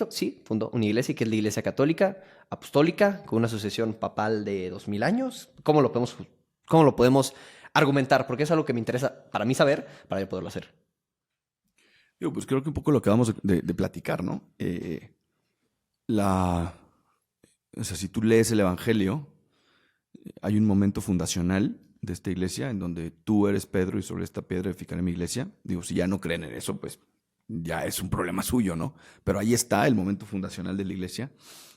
Jesucristo, sí, fundó una iglesia que es la Iglesia Católica, apostólica, con una sucesión papal de 2000 años. Cómo lo podemos argumentar? Porque es algo que me interesa para mí saber, para yo poderlo hacer. Digo, pues creo que un poco lo que vamos de platicar, ¿no? La, o sea, si tú lees el Evangelio, hay un momento fundacional de esta iglesia en donde tú eres Pedro y sobre esta piedra edificaré mi iglesia. Digo, si ya no creen en eso, pues ya es un problema suyo, ¿no? Pero ahí está el momento fundacional de la iglesia.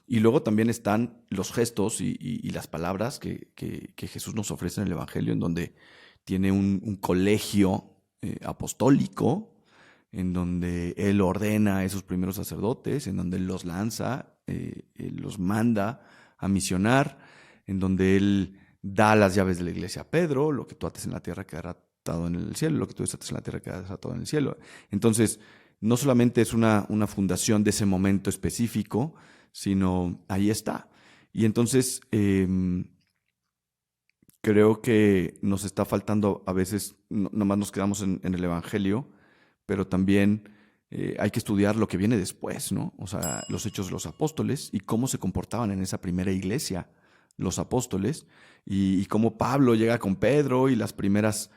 Y luego también están los gestos y las palabras que Jesús nos ofrece en el Evangelio, en donde tiene un colegio apostólico, en donde Él ordena a esos primeros sacerdotes, en donde Él los lanza, Él los manda a misionar, en donde Él da las llaves de la iglesia a Pedro: lo que tú ates en la tierra quedará atado en el cielo, lo que tú desates en la tierra quedará atado en el cielo. Entonces, no solamente es una fundación de ese momento específico, sino ahí está. Y entonces creo que nos está faltando a veces, nomás nos quedamos en el Evangelio, pero también hay que estudiar lo que viene después, ¿no? O sea, los hechos de los apóstoles y cómo se comportaban en esa primera iglesia los apóstoles, y cómo Pablo llega con Pedro y las primeras,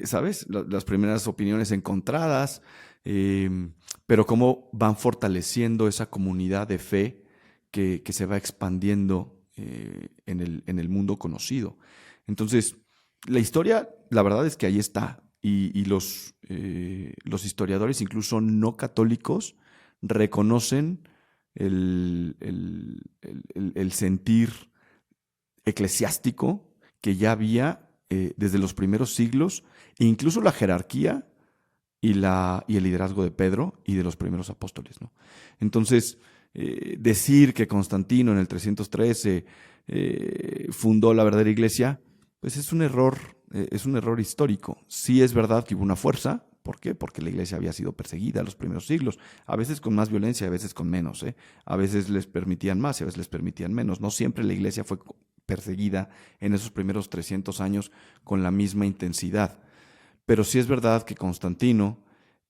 ¿sabes? Las primeras opiniones encontradas, pero cómo van fortaleciendo esa comunidad de fe que se va expandiendo en el mundo conocido. Entonces, la historia, la verdad es que ahí está. Y los historiadores, incluso no católicos, reconocen el sentir eclesiástico que ya había desde los primeros siglos, e incluso la jerarquía y el liderazgo de Pedro y de los primeros apóstoles, ¿no? Entonces, decir que Constantino en el 313 fundó la verdadera iglesia, pues es un error histórico. Sí es verdad que hubo una fuerza. ¿Por qué? Porque la iglesia había sido perseguida en los primeros siglos, a veces con más violencia, a veces con menos, ¿eh? A veces les permitían más y a veces les permitían menos. No siempre la iglesia fue perseguida en esos primeros 300 años con la misma intensidad. Pero sí es verdad que Constantino,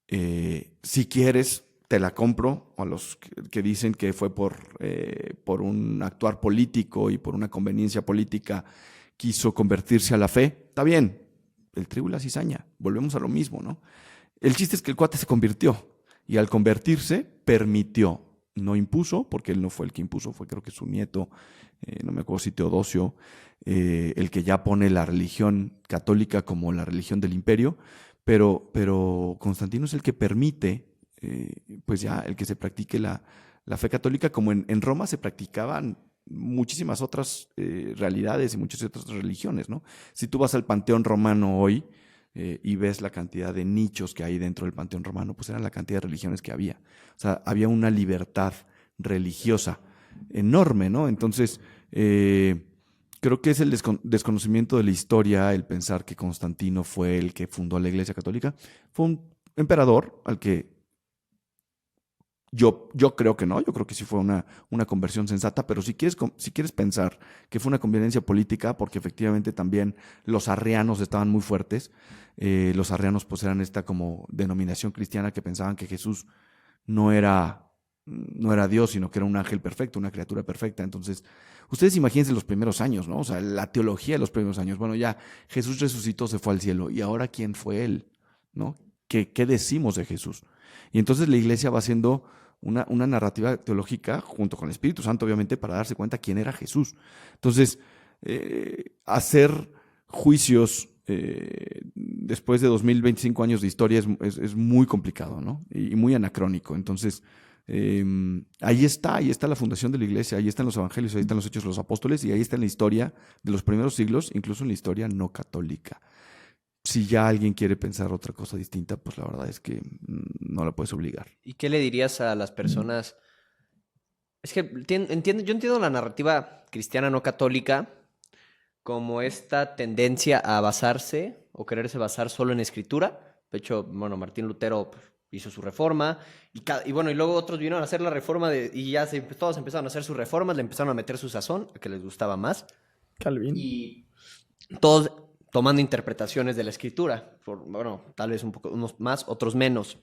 si quieres, te la compro a los que dicen que fue por un actuar político y por una conveniencia política quiso convertirse a la fe. Está bien, el trigo y la cizaña, volvemos a lo mismo, ¿no? El chiste es que el cuate se convirtió, y al convertirse permitió, no impuso, porque él no fue el que impuso, fue creo que su nieto, no me acuerdo si Teodosio, el que ya pone la religión católica como la religión del imperio, pero Constantino es el que permite, pues ya, el que se practique la fe católica, como en Roma se practicaban muchísimas otras realidades y muchas otras religiones, ¿no? Si tú vas al Panteón Romano hoy y ves la cantidad de nichos que hay dentro del Panteón Romano, pues era la cantidad de religiones que había. O sea, había una libertad religiosa enorme, ¿no? Entonces, creo que es el desconocimiento de la historia el pensar que Constantino fue el que fundó la Iglesia Católica. Fue un emperador al que yo creo que no, yo creo que sí fue una conversión sensata, pero si quieres pensar que fue una conveniencia política, porque efectivamente también los arrianos estaban muy fuertes. Los arrianos pues eran esta como denominación cristiana que pensaban que Jesús no era, no era Dios, sino que era un ángel perfecto, una criatura perfecta. Entonces, ustedes imagínense los primeros años, ¿no? O sea, la teología de los primeros años. Bueno, ya Jesús resucitó, se fue al cielo, ¿y ahora quién fue él? ¿No? ¿Qué decimos de Jesús? Y entonces la iglesia va haciendo una narrativa teológica junto con el Espíritu Santo, obviamente, para darse cuenta quién era Jesús. Entonces, hacer juicios después de 2025 años de historia es muy complicado, ¿no? Y muy anacrónico. Entonces, ahí está la fundación de la iglesia, ahí están los evangelios, ahí están los hechos de los apóstoles, y ahí está en la historia de los primeros siglos, incluso en la historia no católica. Si ya alguien quiere pensar otra cosa distinta, pues la verdad es que no la puedes obligar. ¿Y qué le dirías a las personas? Es que yo entiendo la narrativa cristiana no católica como esta tendencia a basarse o quererse basar solo en escritura. De hecho, bueno, Martín Lutero pues, hizo su reforma y bueno, y luego otros vinieron a hacer la reforma y ya todos empezaron a hacer sus reformas, le empezaron a meter su sazón, a que les gustaba más. Calvin. Y todos tomando interpretaciones de la escritura, bueno, tal vez un poco, unos más, otros menos.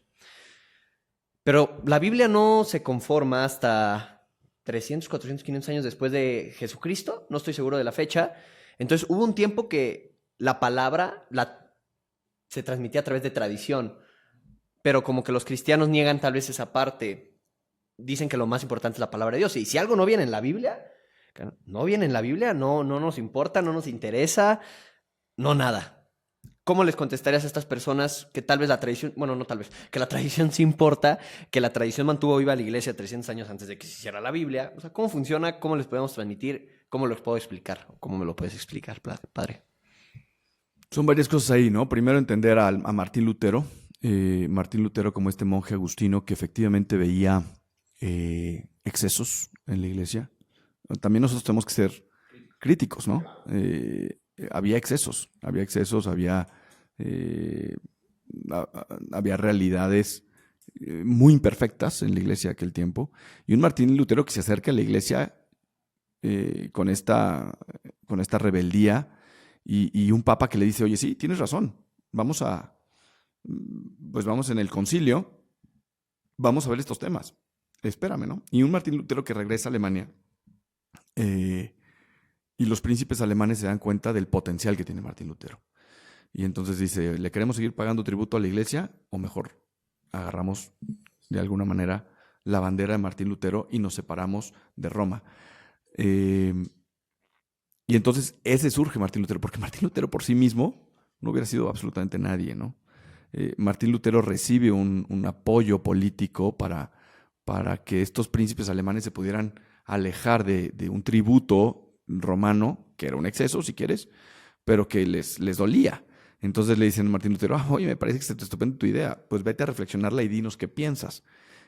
Pero la Biblia no se conforma hasta 300, 400, 500 años después de Jesucristo. No estoy seguro de la fecha. Entonces hubo un tiempo que la palabra se transmitía a través de tradición. Pero como que los cristianos niegan tal vez esa parte. Dicen que lo más importante es la palabra de Dios. Y si algo no viene en la Biblia, no viene en la Biblia, no nos importa, no nos interesa, no nada. ¿Cómo les contestarías a estas personas que tal vez la tradición, bueno, no tal vez, que la tradición sí importa, que la tradición mantuvo viva la iglesia 300 años antes de que se hiciera la Biblia? O sea, ¿cómo funciona? ¿Cómo les podemos transmitir? ¿Cómo los puedo explicar? ¿Cómo me lo puedes explicar, padre? Son varias cosas ahí, ¿no? Primero entender a Martín Lutero. Martín Lutero como este monje agustino que efectivamente veía excesos en la iglesia. También nosotros tenemos que ser críticos, ¿no? Había excesos, eh, había realidades muy imperfectas en la iglesia de aquel tiempo. Y un Martín Lutero que se acerca a la iglesia con esta rebeldía y un papa que le dice, oye, sí, tienes razón, vamos en el concilio, vamos a ver estos temas, espérame, ¿no? Y un Martín Lutero que regresa a Alemania y los príncipes alemanes se dan cuenta del potencial que tiene Martín Lutero. Y entonces dice, ¿le queremos seguir pagando tributo a la iglesia o mejor agarramos de alguna manera la bandera de Martín Lutero y nos separamos de Roma? Y entonces ese surge Martín Lutero, porque Martín Lutero por sí mismo no hubiera sido absolutamente nadie, ¿no? Martín Lutero recibe un apoyo político para que estos príncipes alemanes se pudieran alejar de un tributo romano, que era un exceso, si quieres, pero que les dolía. Entonces le dicen a Martín Lutero, oye, me parece que se te estupenda tu idea, pues vete a reflexionarla y dinos qué piensas.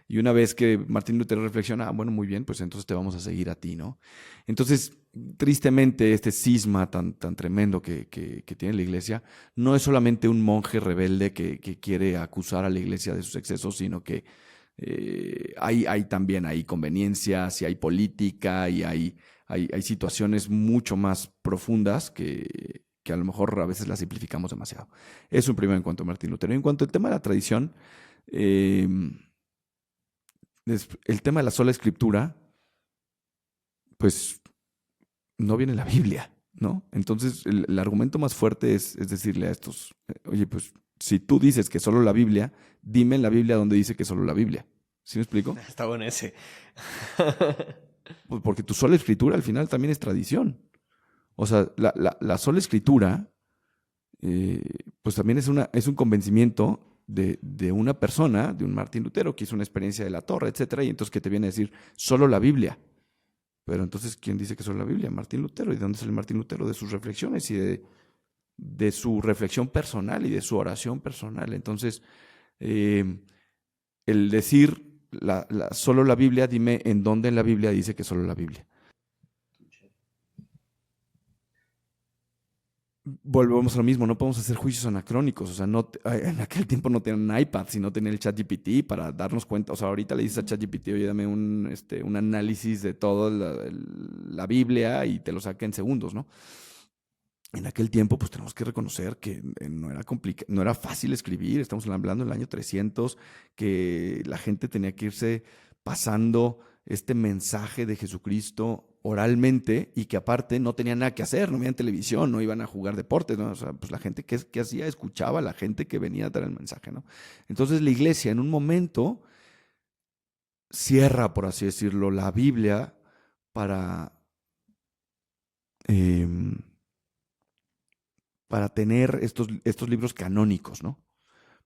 Y una vez que Martín Lutero reflexiona, bueno, muy bien, pues entonces te vamos a seguir a ti, ¿no? Entonces, tristemente, este cisma tan tremendo que tiene la iglesia no es solamente un monje rebelde que quiere acusar a la iglesia de sus excesos, sino que hay también conveniencias y hay política y hay situaciones mucho más profundas que a lo mejor a veces las simplificamos demasiado. Eso en primero en cuanto a Martín Lutero. En cuanto al tema de la tradición, el tema de la sola escritura, pues no viene en la Biblia, ¿no? Entonces el argumento más fuerte es decirle a estos, oye, pues si tú dices que solo la Biblia, dime en la Biblia donde dice que solo la Biblia. ¿Sí me explico? Está bueno ese. Pues porque tu sola escritura al final también es tradición. O sea, la sola escritura, pues también es un convencimiento de una persona, de un Martín Lutero, que hizo una experiencia de la torre, etcétera, y entonces que te viene a decir solo la Biblia. Pero entonces, ¿quién dice que solo la Biblia? Martín Lutero. ¿Y de dónde sale Martín Lutero? De sus reflexiones y de su reflexión personal y de su oración personal. Entonces, el decir solo la Biblia, dime en dónde en la Biblia dice que solo la Biblia. Volvemos a lo mismo, no podemos hacer juicios anacrónicos, o sea, en aquel tiempo no tenían iPad, sino tenían el ChatGPT para darnos cuenta, o sea, ahorita le dices a ChatGPT, oye, dame un análisis de toda la Biblia y te lo saca en segundos, ¿no? En aquel tiempo, pues tenemos que reconocer que no era fácil escribir, estamos hablando del año 300, que la gente tenía que irse pasando este mensaje de Jesucristo oralmente y que aparte no tenían nada que hacer, no veían televisión, no iban a jugar deportes, ¿no? O sea, pues la gente que hacía, escuchaba a la gente que venía a dar el mensaje, ¿no? Entonces la iglesia en un momento cierra, por así decirlo, la Biblia para tener estos libros canónicos, ¿no?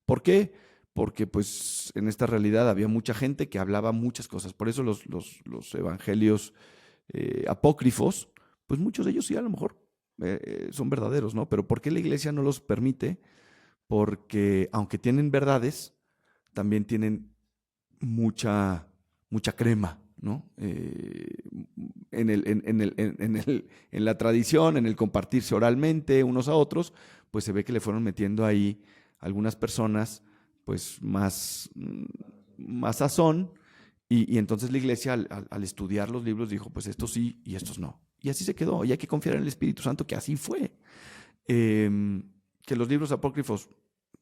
¿Por qué? Porque pues en esta realidad había mucha gente que hablaba muchas cosas. Por eso los evangelios apócrifos, pues muchos de ellos sí a lo mejor son verdaderos, ¿no? Pero ¿por qué la iglesia no los permite? Porque aunque tienen verdades, también tienen mucha crema, ¿no? En la tradición, en el compartirse oralmente unos a otros, pues se ve que le fueron metiendo ahí algunas personas, pues más sazón, y entonces la iglesia al estudiar los libros dijo, pues estos sí y estos no. Y así se quedó, y hay que confiar en el Espíritu Santo que así fue. Que los libros apócrifos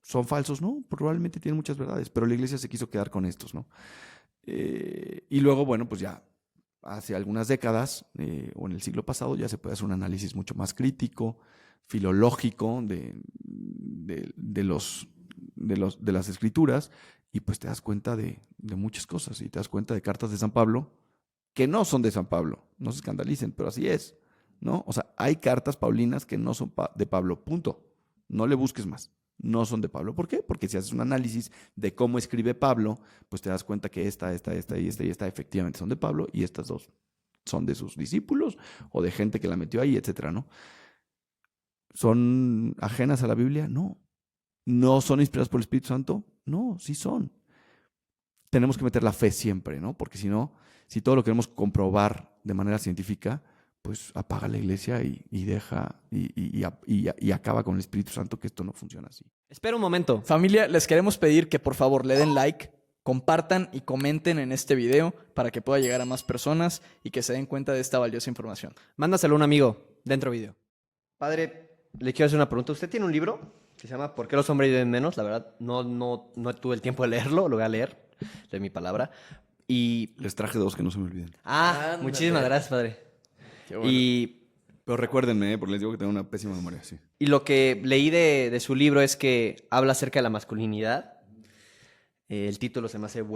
¿Son falsos? No, probablemente tienen muchas verdades, pero la iglesia se quiso quedar con estos, ¿no? Y luego, bueno, pues ya hace algunas décadas o en el siglo pasado ya se puede hacer un análisis mucho más crítico, filológico de las escrituras y pues te das cuenta de muchas cosas y te das cuenta de cartas de San Pablo que no son de San Pablo, no se escandalicen, pero así es, ¿no? O sea, hay cartas paulinas que no son de Pablo, punto. No le busques más. No son de Pablo. ¿Por qué? Porque si haces un análisis de cómo escribe Pablo, pues te das cuenta que esta efectivamente son de Pablo y estas dos son de sus discípulos o de gente que la metió ahí, etcétera, ¿no? ¿Son ajenas a la Biblia? No. ¿No son inspiradas por el Espíritu Santo? No, sí son. Tenemos que meter la fe siempre, ¿no? Porque si no, si todo lo queremos comprobar de manera científica, pues apaga la iglesia y deja y acaba con el Espíritu Santo, que esto no funciona así. Espera un momento. Familia, les queremos pedir que por favor le den like, compartan y comenten en este video para que pueda llegar a más personas y que se den cuenta de esta valiosa información. Mándaselo a un amigo dentro video. Padre, le quiero hacer una pregunta. ¿Usted tiene un libro que se llama ¿Por qué los hombres viven menos? La verdad, no tuve el tiempo de leerlo, lo voy a leer de mi palabra. Y... Les traje dos que no se me olviden. Ándale. Muchísimas gracias, padre. Bueno. Pero recuérdenme, porque les digo que tengo una pésima memoria, sí. Y lo que leí de su libro es que habla acerca de la masculinidad. El título se me hace bueno.